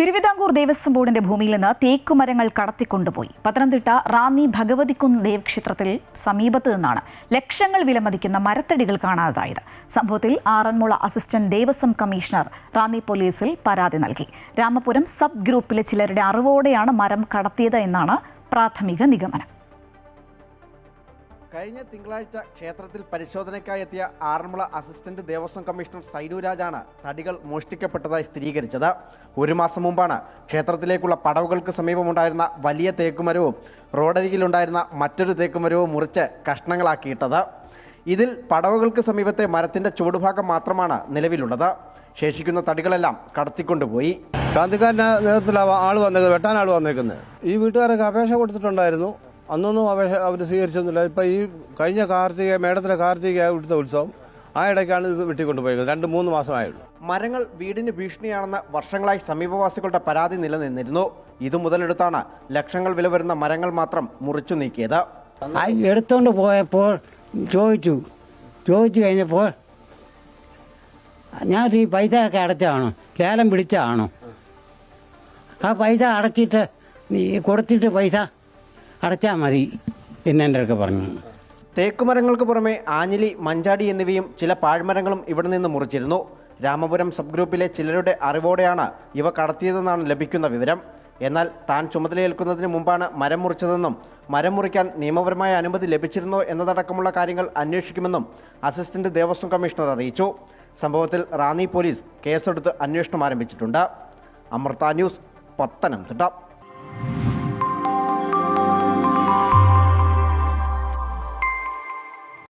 തിരുവിതാംകൂർ ദേവസ്വം ബോർഡിന്റെ ഭൂമിയിൽ നിന്ന് തേക്കുമരങ്ങൾ കടത്തിക്കൊണ്ടുപോയി. പത്തനംതിട്ട റാന്നി ഭഗവതിക്കുന്ന് ദേവക്ഷേത്രത്തിൽ സമീപത്ത് നിന്നാണ് ലക്ഷങ്ങൾ വിലമതിക്കുന്ന മരത്തടികൾ കാണാതായത്. സംഭവത്തിൽ ആറന്മുള അസിസ്റ്റന്റ് ദേവസ്വം കമ്മീഷണർ റാന്നി പോലീസിൽ പരാതി നൽകി. രാമപുരം സബ് ഗ്രൂപ്പിലെ ചിലരുടെ അറിവോടെയാണ് മരം കടത്തിയത് എന്നാണ് പ്രാഥമിക നിഗമനം. കഴിഞ്ഞ തിങ്കളാഴ്ച ക്ഷേത്രത്തിൽ പരിശോധനയ്ക്കായി എത്തിയ ആറന്മുള അസിസ്റ്റന്റ് ദേവസ്വം കമ്മീഷണർ സൈനുരാജാണ് തടികൾ മോഷ്ടിക്കപ്പെട്ടതായി സ്ഥിരീകരിച്ചത്. ഒരു മാസം മുമ്പാണ് ക്ഷേത്രത്തിലേക്കുള്ള പടവുകൾക്ക് സമീപമുണ്ടായിരുന്ന വലിയ തേക്കുമരവും റോഡരികിലുണ്ടായിരുന്ന മറ്റൊരു തേക്കുമരവും മുറിച്ച് കഷ്ണങ്ങളാക്കിയിട്ടത്. ഇതിൽ പടവുകൾക്ക് സമീപത്തെ മരത്തിന്റെ ചുവടുഭാഗം മാത്രമാണ് നിലവിലുള്ളത്. ശേഷിക്കുന്ന തടികളെല്ലാം കടത്തിക്കൊണ്ടുപോയി. ക്രാന്തിക്കാരൻ്റെ നേതൃത്വത്തിലാണ് ആൾ വന്നേക്കുന്നത്, വെട്ടാൻ ആൾ വന്നേക്കുന്നത്. ഈ വീട്ടുകാരൊക്കെ അപേക്ഷ കൊടുത്തിട്ടുണ്ടായിരുന്നു. അന്നൊന്നും അപേക്ഷ അവർ സ്വീകരിച്ചൊന്നുമില്ല. ഇപ്പം ഈ കഴിഞ്ഞ മേടത്തിലെ കാർത്തിക ഇവിടുത്തെ ഉത്സവം ആ ഇടയ്ക്കാണ് ഇത് വെട്ടിക്കൊണ്ടുപോയത്. 2-3 മാസമായുള്ളൂ. മരങ്ങൾ വീടിന് ഭീഷണിയാണെന്ന് വർഷങ്ങളായി സമീപവാസികളുടെ പരാതി നിലനിന്നിരുന്നു. ഇതു മുതലെടുത്താണ് ലക്ഷങ്ങൾ വില വരുന്ന മരങ്ങൾ മാത്രം മുറിച്ചു നീക്കിയത്. എടുത്തോണ്ട് പോയപ്പോൾ ചോദിച്ചു കഴിഞ്ഞപ്പോൾ ഞാൻ ഈ പൈസ ഒക്കെ അടച്ചാണോ, ലേലം പിടിച്ചാണോ, ആ പൈസ അടച്ചിട്ട് നീ കൊടുത്തിട്ട് പൈസ അടച്ചാൽ മതി എന്നെ ഒക്കെ പറഞ്ഞു. തേക്കുമരങ്ങൾക്ക് പുറമെ ആഞ്ഞിലി, മഞ്ചാടി എന്നിവയും ചില പാഴ്മരങ്ങളും ഇവിടെ നിന്ന് മുറിച്ചിരുന്നു. രാമപുരം സബ് ഗ്രൂപ്പിലെ ചിലരുടെ അറിവോടെയാണ് ഇവ കടത്തിയതെന്നാണ് ലഭിക്കുന്ന വിവരം. എന്നാൽ താൻ ചുമതലയേൽക്കുന്നതിന് മുമ്പാണ് മരം മുറിച്ചതെന്നും മരം മുറിക്കാൻ നിയമപരമായ അനുമതി ലഭിച്ചിരുന്നോ എന്നതടക്കമുള്ള കാര്യങ്ങൾ അന്വേഷിക്കുമെന്നും അസിസ്റ്റന്റ് ദേവസ്വം കമ്മീഷണർ അറിയിച്ചു. സംഭവത്തിൽ റാന്നി പോലീസ് കേസെടുത്ത് അന്വേഷണം ആരംഭിച്ചിട്ടുണ്ട്. അമൃത ന്യൂസ്, പത്തനംതിട്ട.